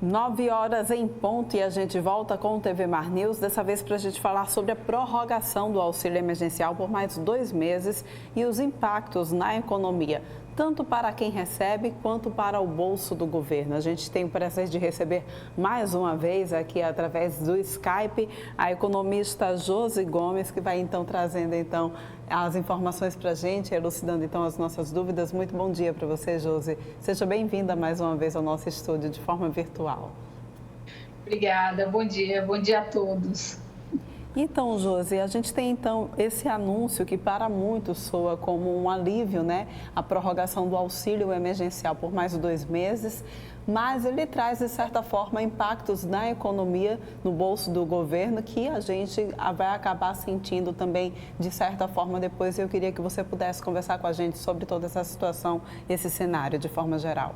9 horas em ponto e a gente volta com o TV Mar News, dessa vez para a gente falar sobre a prorrogação do auxílio emergencial por mais 2 meses e os impactos na economia, tanto para quem recebe quanto para o bolso do governo. A gente tem o prazer de receber mais uma vez aqui através do Skype a economista Josi Gomes, que vai então trazendo as informações para a gente, elucidando então as nossas dúvidas. Muito bom dia para você, Josi. Seja bem-vinda mais uma vez ao nosso estúdio de forma virtual. Obrigada, bom dia a todos. Então, Josi, a gente tem então esse anúncio que para muitos soa como um alívio, né? A prorrogação do auxílio emergencial por mais 2 meses, mas ele traz, de certa forma, impactos na economia, no bolso do governo, que a gente vai acabar sentindo também, de certa forma, depois. Eu queria que você pudesse conversar com a gente sobre toda essa situação, esse cenário, de forma geral.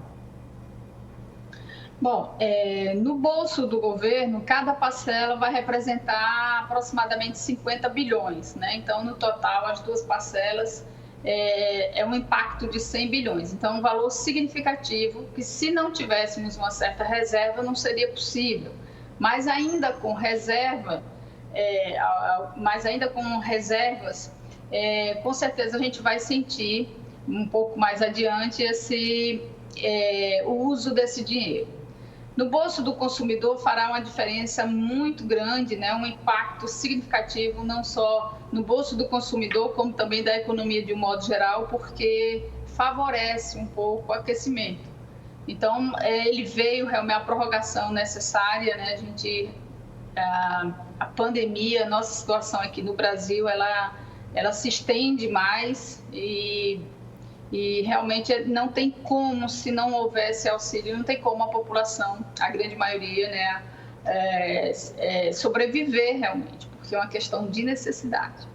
Bom, no bolso do governo, cada parcela vai representar aproximadamente 50 bilhões, né? Então, no total, as 2 parcelas é um impacto de 100 bilhões. Então, um valor significativo que, se não tivéssemos uma certa reserva, não seria possível. Mas ainda com reserva, com certeza a gente vai sentir um pouco mais adiante o uso desse dinheiro. No bolso do consumidor fará uma diferença muito grande, né? Um impacto significativo não só no bolso do consumidor, como também da economia de um modo geral, porque favorece um pouco o aquecimento. Então, ele veio realmente a prorrogação necessária, né? A pandemia, nossa situação aqui no Brasil, ela se estende mais e realmente não tem como, se não houvesse auxílio, não tem como a população, a grande maioria, né, sobreviver realmente, porque é uma questão de necessidade.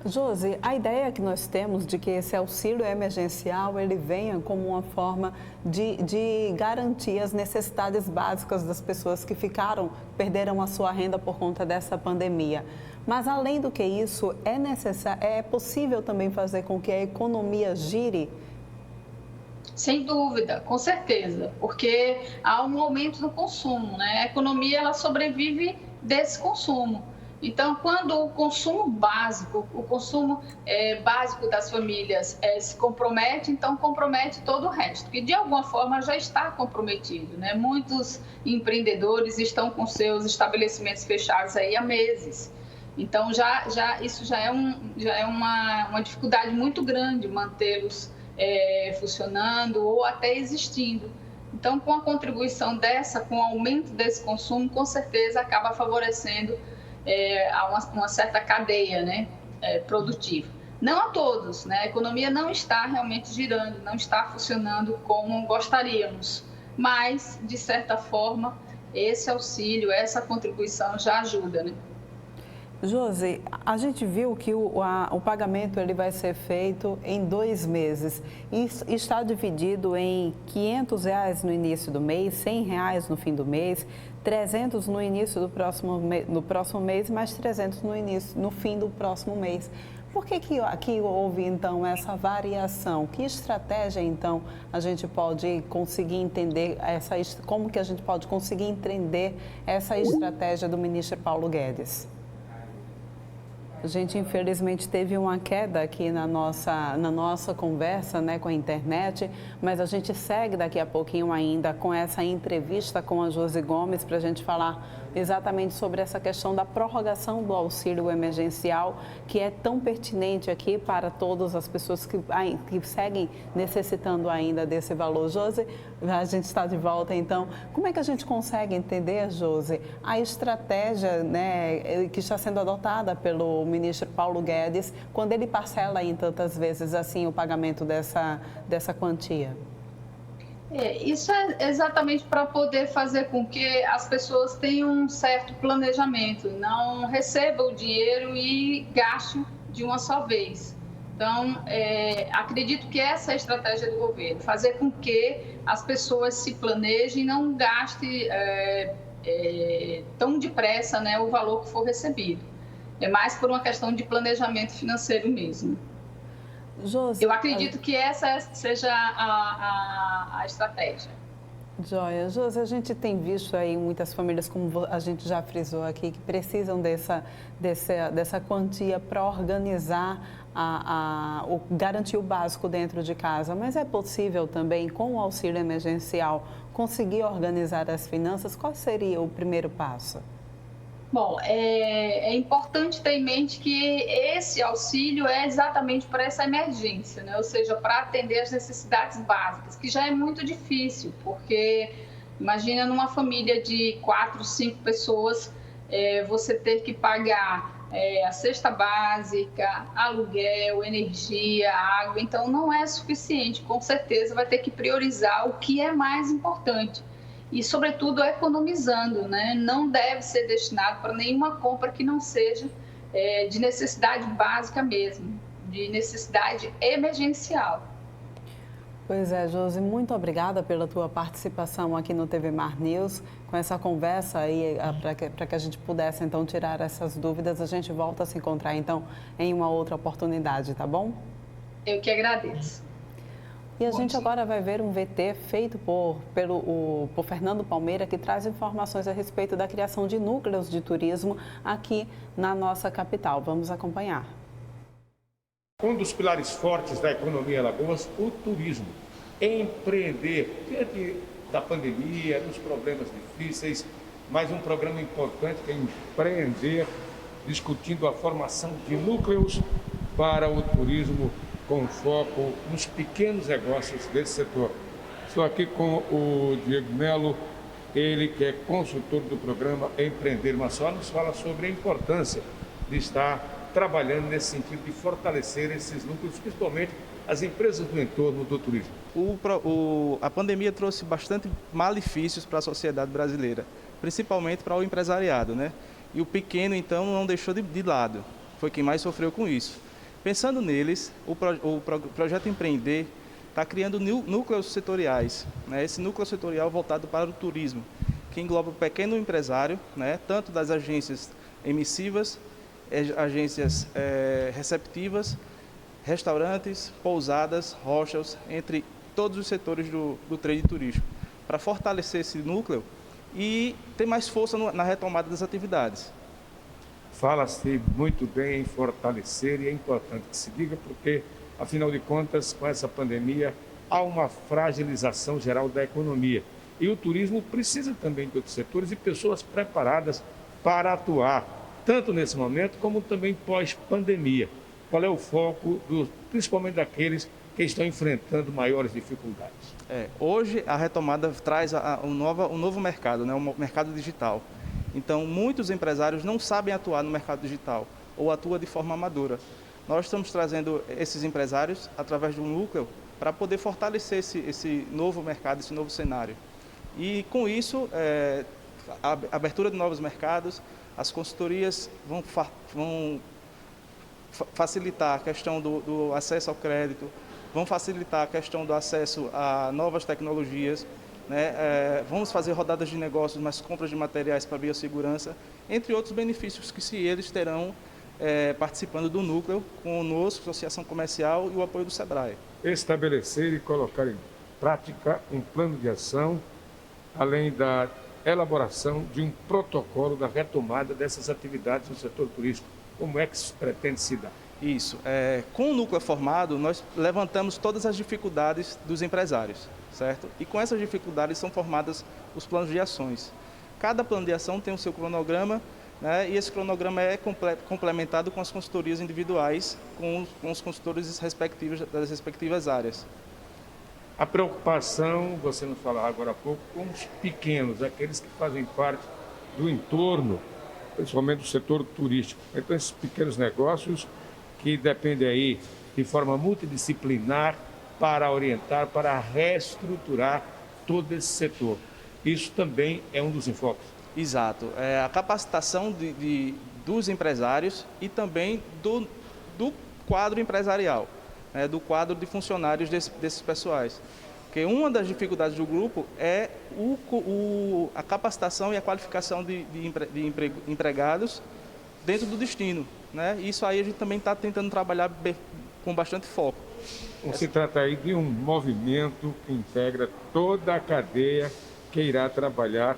Josi, a ideia que nós temos de que esse auxílio emergencial ele venha como uma forma de garantir as necessidades básicas das pessoas que perderam a sua renda por conta dessa pandemia. Mas, além do que isso, é possível também fazer com que a economia gire? Sem dúvida, com certeza, porque há um aumento do consumo, né? A economia ela sobrevive desse consumo. Então, quando o consumo básico das famílias se compromete, então compromete todo o resto, que de alguma forma já está comprometido, né? Muitos empreendedores estão com seus estabelecimentos fechados aí há meses. Então, isso já é uma dificuldade muito grande mantê-los funcionando ou até existindo. Então, com a contribuição com o aumento desse consumo, com certeza acaba favorecendo uma certa cadeia, né, produtiva. Não a todos, né? A economia não está realmente girando, não está funcionando como gostaríamos, mas, de certa forma, esse auxílio, essa contribuição já ajuda, né? Josi, a gente viu que o pagamento ele vai ser feito em 2 meses e está dividido em R$500 no início do mês, R$100 no fim do mês, 300 no início do próximo mês, mais 300 no fim do próximo mês. Por que aqui houve, então, essa variação? Que estratégia, então, a gente pode conseguir entender, como que a gente pode conseguir entender essa estratégia do ministro Paulo Guedes? A gente, infelizmente, teve uma queda aqui na nossa conversa, né, com a internet, mas a gente segue daqui a pouquinho ainda com essa entrevista com a Josi Gomes para a gente falar exatamente sobre essa questão da prorrogação do auxílio emergencial, que é tão pertinente aqui para todas as pessoas que seguem necessitando ainda desse valor. Josi, a gente está de volta, então. Como é que a gente consegue entender, Josi, a estratégia, né, que está sendo adotada pelo ministro Paulo Guedes, quando ele parcela em tantas vezes assim o pagamento dessa quantia? Isso é exatamente para poder fazer com que as pessoas tenham um certo planejamento, não recebam o dinheiro e gastem de uma só vez. Então, acredito que essa é a estratégia do governo, fazer com que as pessoas se planejem e não gastem tão depressa, né, o valor que for recebido. É mais por uma questão de planejamento financeiro mesmo. Josi, eu acredito que essa seja a estratégia. Joia. Josi, a gente tem visto aí muitas famílias, como a gente já frisou aqui, que precisam dessa quantia para organizar, garantir o básico dentro de casa. Mas é possível também, com o auxílio emergencial, conseguir organizar as finanças? Qual seria o primeiro passo? Bom, é importante ter em mente que esse auxílio é exatamente para essa emergência, né? Ou seja, para atender as necessidades básicas, que já é muito difícil, porque imagina numa família de 4, 5 pessoas, você ter que pagar a cesta básica, aluguel, energia, água, então não é suficiente, com certeza vai ter que priorizar o que é mais importante. E, sobretudo, economizando, né? Não deve ser destinado para nenhuma compra que não seja de necessidade básica mesmo, de necessidade emergencial. Pois é, Josi, muito obrigada pela tua participação aqui no TV Mar News, com essa conversa aí, para que a gente pudesse, então, tirar essas dúvidas. A gente volta a se encontrar, então, em uma outra oportunidade, tá bom? Eu que agradeço. E a gente agora vai ver um VT feito por Fernando Palmeira, que traz informações a respeito da criação de núcleos de turismo aqui na nossa capital. Vamos acompanhar. Um dos pilares fortes da economia em Alagoas, o turismo. Empreender diante da pandemia, dos problemas difíceis, mas um programa importante que é Empreender, discutindo a formação de núcleos para o turismo com foco nos pequenos negócios desse setor. Estou aqui com o Diego Melo, ele que é consultor do programa Empreender Maceió, nos fala sobre a importância de estar trabalhando nesse sentido de fortalecer esses núcleos, principalmente as empresas do entorno do turismo. A pandemia trouxe bastante malefícios para a sociedade brasileira, principalmente para o empresariado, né? E o pequeno, então, não deixou de lado, foi quem mais sofreu com isso. Pensando neles, o projeto Empreender está criando núcleos setoriais, né? Esse núcleo setorial voltado para o turismo, que engloba o pequeno empresário, né? Tanto das agências emissivas, agências receptivas, restaurantes, pousadas, hostels, entre todos os setores do trade turístico, para fortalecer esse núcleo e ter mais força na retomada das atividades. Fala-se muito bem em fortalecer e é importante que se diga porque, afinal de contas, com essa pandemia, há uma fragilização geral da economia. E o turismo precisa também de outros setores e pessoas preparadas para atuar, tanto nesse momento como também pós-pandemia. Qual é o foco, principalmente daqueles que estão enfrentando maiores dificuldades? Hoje, a retomada traz um novo mercado, né? Um mercado digital. Então, muitos empresários não sabem atuar no mercado digital ou atuam de forma amadora. Nós estamos trazendo esses empresários através de um núcleo para poder fortalecer esse novo mercado, esse novo cenário. E, com isso, a abertura de novos mercados, as consultorias vão facilitar a questão do acesso ao crédito, vão facilitar a questão do acesso a novas tecnologias, né? Vamos fazer rodadas de negócios, mas compras de materiais para biossegurança, entre outros benefícios que eles terão participando do núcleo, conosco, Associação Comercial e o apoio do SEBRAE. Estabelecer e colocar em prática um plano de ação, além da elaboração de um protocolo da retomada dessas atividades no setor turístico. Como é que se pretende se dar? Isso. Com o núcleo formado, nós levantamos todas as dificuldades dos empresários, certo? E com essas dificuldades são formados os planos de ações. Cada plano de ação tem o seu cronograma, né? E esse cronograma é complementado com as consultorias individuais, com os consultores das respectivas áreas. A preocupação, você nos falava agora há pouco, com os pequenos, aqueles que fazem parte do entorno, principalmente do setor turístico. Então, esses pequenos negócios que dependem aí de forma multidisciplinar para orientar, para reestruturar todo esse setor. Isso também é um dos enfoques. Exato. A capacitação dos empresários e também do quadro empresarial, né, do quadro de funcionários desses pessoais. Porque uma das dificuldades do grupo é a capacitação e a qualificação de empregados dentro do destino, né? Isso aí a gente também está tentando trabalhar com bastante foco. Então, se trata aí de um movimento que integra toda a cadeia que irá trabalhar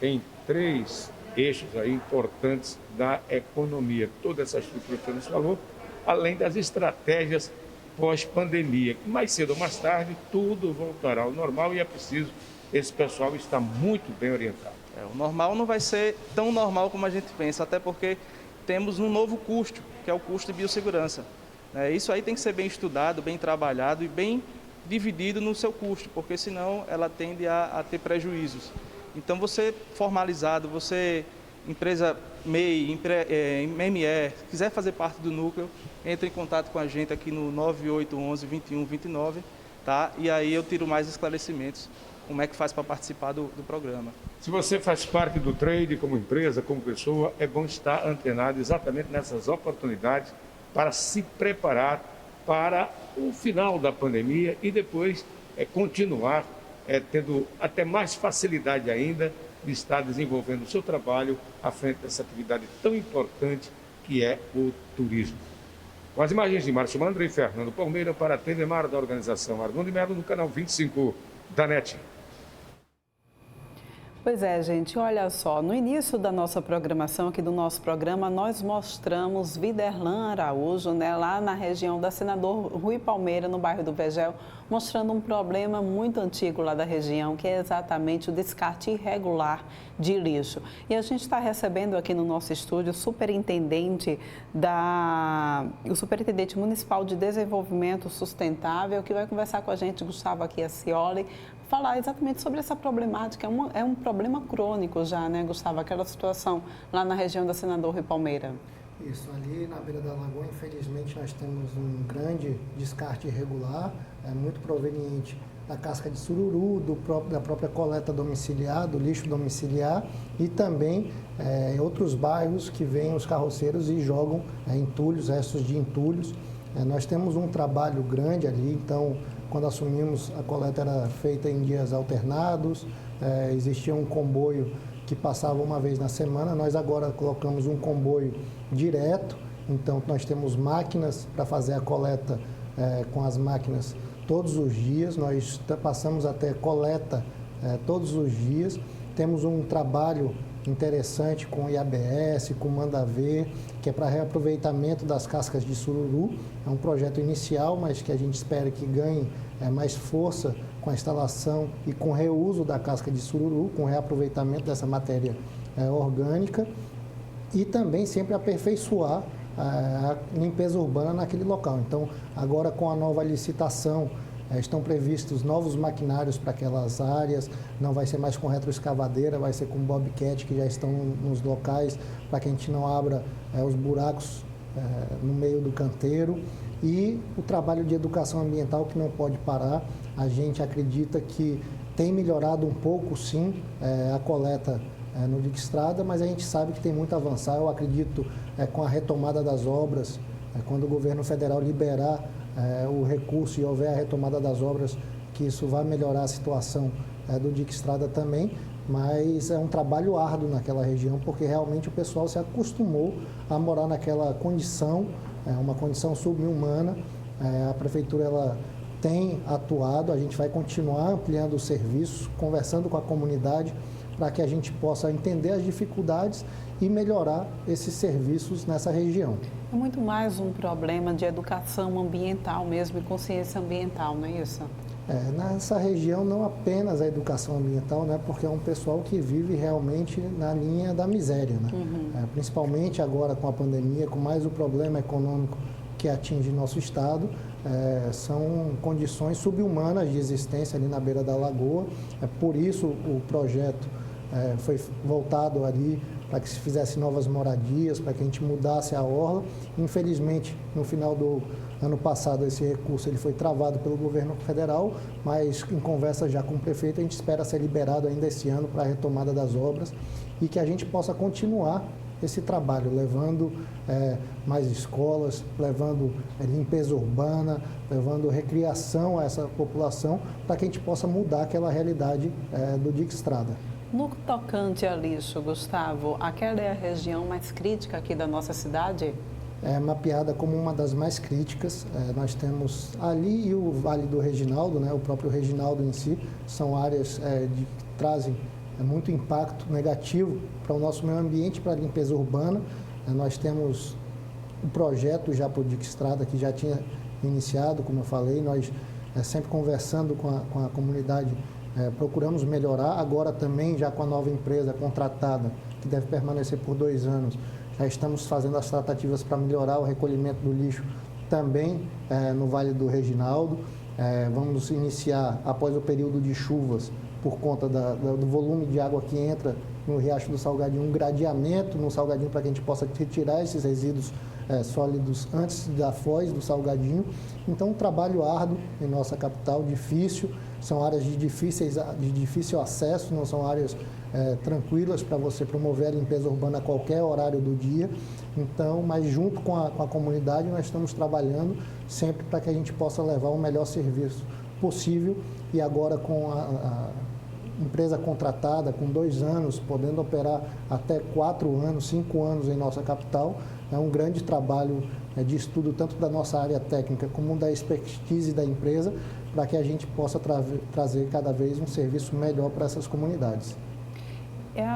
em 3 eixos aí importantes da economia. Toda essa estrutura que você nos falou, além das estratégias pós-pandemia. Mais cedo ou mais tarde, tudo voltará ao normal e é preciso esse pessoal estar muito bem orientado. O normal não vai ser tão normal como a gente pensa, até porque temos um novo custo, que é o custo de biossegurança. Isso aí tem que ser bem estudado, bem trabalhado e bem dividido no seu custo, porque senão ela tende a ter prejuízos. Então, você formalizado, você, empresa MEI, ME, quiser fazer parte do núcleo, entre em contato com a gente aqui no 9811-2129, tá? E aí eu tiro mais esclarecimentos, como é que faz para participar do programa. Se você faz parte do trade como empresa, como pessoa, é bom estar antenado exatamente nessas oportunidades para se preparar para o final da pandemia e depois continuar tendo até mais facilidade ainda de estar desenvolvendo o seu trabalho à frente dessa atividade tão importante que é o turismo. Com as imagens de Márcio Mandra e Fernando Palmeira para a TV Mar da organização Armando Melo no canal 25 da NET. Pois é, gente, olha só, no início da nossa programação, aqui do nosso programa, nós mostramos Viderlan Araújo, né, lá na região da Senador Rui Palmeira, no bairro do Vegel, mostrando um problema muito antigo lá da região, que é exatamente o descarte irregular de lixo. E a gente está recebendo aqui no nosso estúdio o superintendente municipal de desenvolvimento sustentável, que vai conversar com a gente, Gustavo Acchiacioli, falar exatamente sobre essa problemática. É um problema crônico já, né, Gustavo? Aquela situação lá na região da Senador Rui Palmeira. Isso, ali na beira da lagoa, infelizmente, nós temos um grande descarte irregular, muito proveniente da casca de sururu, da própria coleta domiciliar, do lixo domiciliar e também em outros bairros que vêm os carroceiros e jogam entulhos, restos de entulhos. Nós temos um trabalho grande ali, então, quando assumimos, a coleta era feita em dias alternados, existia um comboio que passava uma vez na semana, nós agora colocamos um comboio direto, então nós temos máquinas para fazer a coleta com as máquinas todos os dias, nós passamos até coleta todos os dias, temos um trabalho interessante com o IABS, com o Manda Ver, que é para reaproveitamento das cascas de sururu. É um projeto inicial, mas que a gente espera que ganhe mais força com a instalação e com o reuso da casca de sururu, com o reaproveitamento dessa matéria orgânica e também sempre aperfeiçoar a limpeza urbana naquele local. Então, agora com a nova licitação, estão previstos novos maquinários para aquelas áreas, não vai ser mais com retroescavadeira, vai ser com bobcat, que já estão nos locais, para que a gente não abra os buracos no meio do canteiro. E o trabalho de educação ambiental que não pode parar, a gente acredita que tem melhorado um pouco, sim, a coleta no Dique Estrada, mas a gente sabe que tem muito a avançar. Eu acredito com a retomada das obras, quando o governo federal liberar o recurso e houver a retomada das obras, que isso vai melhorar a situação do Dique Estrada também, mas é um trabalho árduo naquela região, porque realmente o pessoal se acostumou a morar naquela condição, uma condição subhumana. A prefeitura ela tem atuado, a gente vai continuar ampliando os serviços, conversando com a comunidade, para que a gente possa entender as dificuldades e melhorar esses serviços nessa região. É muito mais um problema de educação ambiental mesmo e consciência ambiental, não é isso? Nessa região não apenas a educação ambiental, né, porque é um pessoal que vive realmente na linha da miséria, né? Principalmente agora com a pandemia, com mais o problema econômico que atinge nosso estado, são condições subhumanas de existência ali na beira da lagoa. Por isso o projeto foi voltado ali para que se fizesse novas moradias, para que a gente mudasse a orla. Infelizmente, no final do ano passado, esse recurso ele foi travado pelo governo federal, mas em conversa já com o prefeito, a gente espera ser liberado ainda esse ano para a retomada das obras e que a gente possa continuar esse trabalho, levando mais escolas, levando limpeza urbana, levando recreação a essa população, para que a gente possa mudar aquela realidade do Dique Estrada. No tocante a lixo, Gustavo, aquela é a região mais crítica aqui da nossa cidade? mapeada como uma das mais críticas. Nós temos ali e o Vale do Reginaldo, né, o próprio Reginaldo em si, são áreas que trazem muito impacto negativo para o nosso meio ambiente, para a limpeza urbana. Nós temos o projeto já para o Dickstrada, que já tinha iniciado, como eu falei, nós sempre conversando com a comunidade, procuramos melhorar. Agora também, já com a nova empresa contratada, que deve permanecer por 2 anos, já estamos fazendo as tratativas para melhorar o recolhimento do lixo também no Vale do Reginaldo. Vamos iniciar, após o período de chuvas, por conta do volume de água que entra no Riacho do Salgadinho, um gradeamento no Salgadinho para que a gente possa retirar esses resíduos sólidos antes da foz do Salgadinho. Então, um trabalho árduo em nossa capital, difícil, são áreas de difícil acesso, não são áreas tranquilas para você promover a limpeza urbana a qualquer horário do dia. Então, mas junto com a comunidade, nós estamos trabalhando sempre para que a gente possa levar o melhor serviço possível. E agora com a empresa contratada, com 2 anos, podendo operar até 4 anos, 5 anos em nossa capital, é um grande trabalho de estudo, tanto da nossa área técnica como da expertise da empresa, para que a gente possa trazer cada vez um serviço melhor para essas comunidades.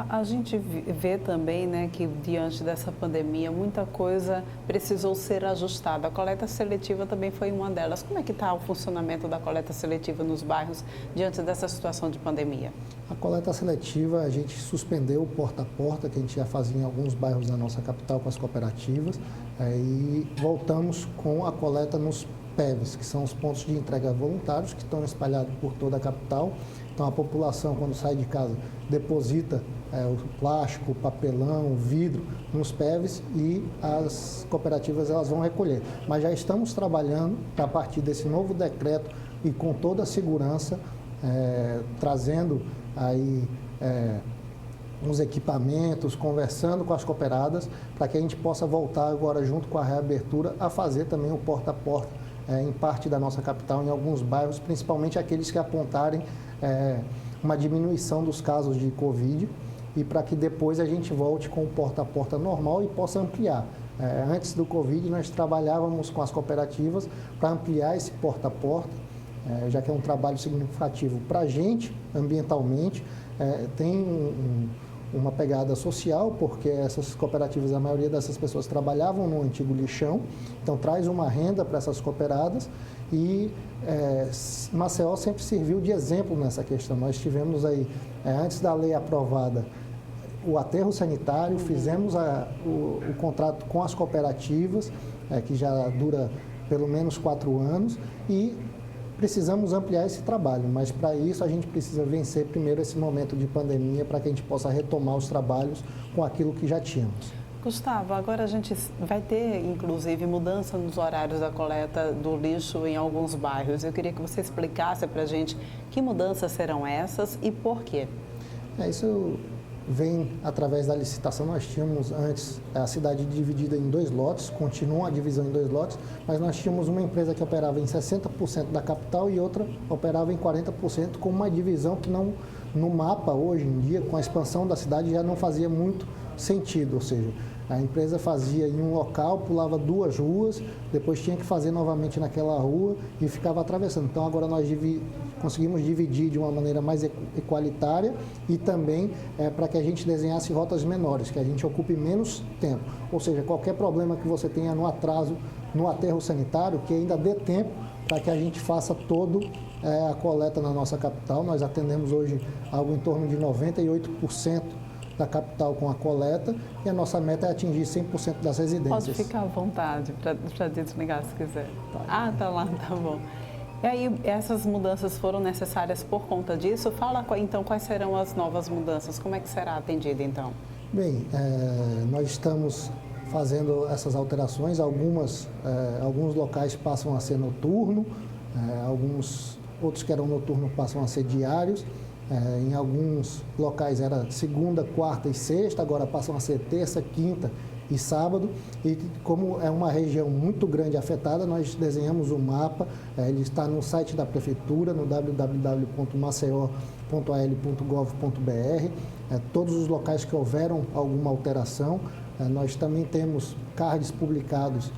A gente vê também, né, que diante dessa pandemia muita coisa precisou ser ajustada. A coleta seletiva também foi uma delas. Como é que está o funcionamento da coleta seletiva nos bairros diante dessa situação de pandemia? A coleta seletiva, a gente suspendeu o porta a porta, que a gente já fazia em alguns bairros da nossa capital com as cooperativas, e voltamos com a coleta nos PEVs, que são os pontos de entrega voluntários, que estão espalhados por toda a capital. Então, a população, quando sai de casa, deposita o plástico, o papelão, o vidro nos PEVs e as cooperativas elas vão recolher. Mas já estamos trabalhando a partir desse novo decreto e com toda a segurança, trazendo aí uns equipamentos, conversando com as cooperadas, para que a gente possa voltar agora, junto com a reabertura, a fazer também o porta a porta em parte da nossa capital, em alguns bairros, principalmente aqueles que apontarem uma diminuição dos casos de Covid, e para que depois a gente volte com o porta a porta normal e possa ampliar. Antes do Covid, nós trabalhávamos com as cooperativas para ampliar esse porta a porta, já que é um trabalho significativo para a gente, ambientalmente, tem uma pegada social, porque essas cooperativas, a maioria dessas pessoas trabalhavam no antigo lixão, então traz uma renda para essas cooperadas. E Maceió sempre serviu de exemplo nessa questão. Nós tivemos aí, antes da lei aprovada, o aterro sanitário, fizemos o contrato com as cooperativas, que já dura pelo menos 4 anos, e precisamos ampliar esse trabalho, mas para isso a gente precisa vencer primeiro esse momento de pandemia, para que a gente possa retomar os trabalhos com aquilo que já tínhamos. Gustavo, agora a gente vai ter, inclusive, mudança nos horários da coleta do lixo em alguns bairros. Eu queria que você explicasse para a gente que mudanças serão essas e por quê. Isso vem através da licitação. Nós tínhamos antes a cidade dividida em 2 lotes, continua a divisão em 2 lotes, mas nós tínhamos uma empresa que operava em 60% da capital e outra operava em 40%, com uma divisão que não, no mapa hoje em dia, com a expansão da cidade, já não fazia muito sentido, ou seja, a empresa fazia em um local, pulava 2 ruas, depois tinha que fazer novamente naquela rua e ficava atravessando. Então agora nós conseguimos dividir de uma maneira mais equalitária e também para que a gente desenhasse rotas menores, que a gente ocupe menos tempo. Ou seja, qualquer problema que você tenha no atraso no aterro sanitário, que ainda dê tempo para que a gente faça toda a coleta na nossa capital. Nós atendemos hoje algo em torno de 98% da capital com a coleta, e a nossa meta é atingir 100% das residências. Pode ficar à vontade para desligar se quiser. Tá. Tá lá, tá bom. E aí, essas mudanças foram necessárias por conta disso? Fala então quais serão as novas mudanças, como é que será atendida então? Bem, nós estamos fazendo essas alterações, alguns locais passam a ser noturno, alguns outros que eram noturno passam a ser diários. Em alguns locais era segunda, quarta e sexta, agora passam a ser terça, quinta e sábado. E como é uma região muito grande afetada, nós desenhamos um mapa, ele está no site da Prefeitura, no www.maceió.al.gov.br. Todos os locais que houveram alguma alteração, Nós também temos cards publicados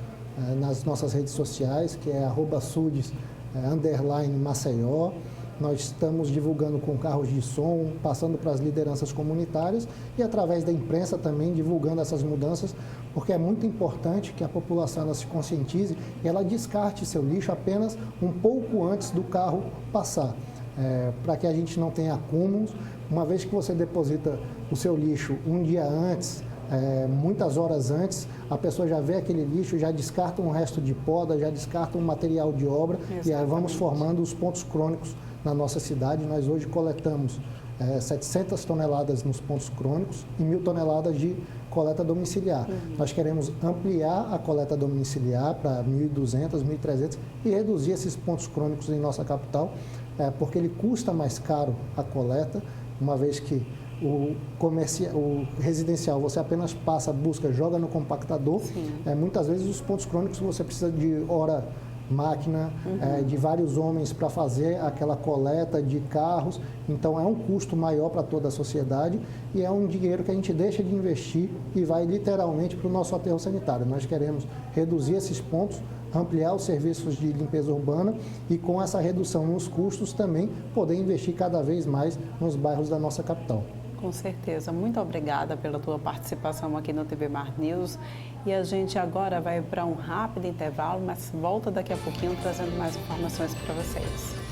nas nossas redes sociais, que é @sudes_Maceió. Nós estamos divulgando com carros de som, passando para as lideranças comunitárias e através da imprensa também divulgando essas mudanças, porque é muito importante que a população ela se conscientize e ela descarte seu lixo apenas um pouco antes do carro passar, para que a gente não tenha acúmulos. Uma vez que você deposita o seu lixo um dia antes, muitas horas antes, a pessoa já vê aquele lixo, já descarta um resto de poda, já descarta um material de obra. Exatamente. E aí vamos formando os pontos crônicos na nossa cidade. Nós hoje coletamos 700 toneladas nos pontos crônicos e 1.000 toneladas de coleta domiciliar. Nós queremos ampliar a coleta domiciliar para 1.200, 1.300 e reduzir esses pontos crônicos em nossa capital, porque ele custa mais caro a coleta, uma vez que o residencial você apenas passa, busca, joga no compactador. Muitas vezes os pontos crônicos você precisa de máquina, de vários homens para fazer aquela coleta de carros. Então é um custo maior para toda a sociedade e é um dinheiro que a gente deixa de investir e vai literalmente para o nosso aterro sanitário. Nós queremos reduzir esses pontos, ampliar os serviços de limpeza urbana e com essa redução nos custos também poder investir cada vez mais nos bairros da nossa capital. Com certeza. Muito obrigada pela tua participação aqui no TV Mar News. E a gente agora vai para um rápido intervalo, mas volta daqui a pouquinho trazendo mais informações para vocês.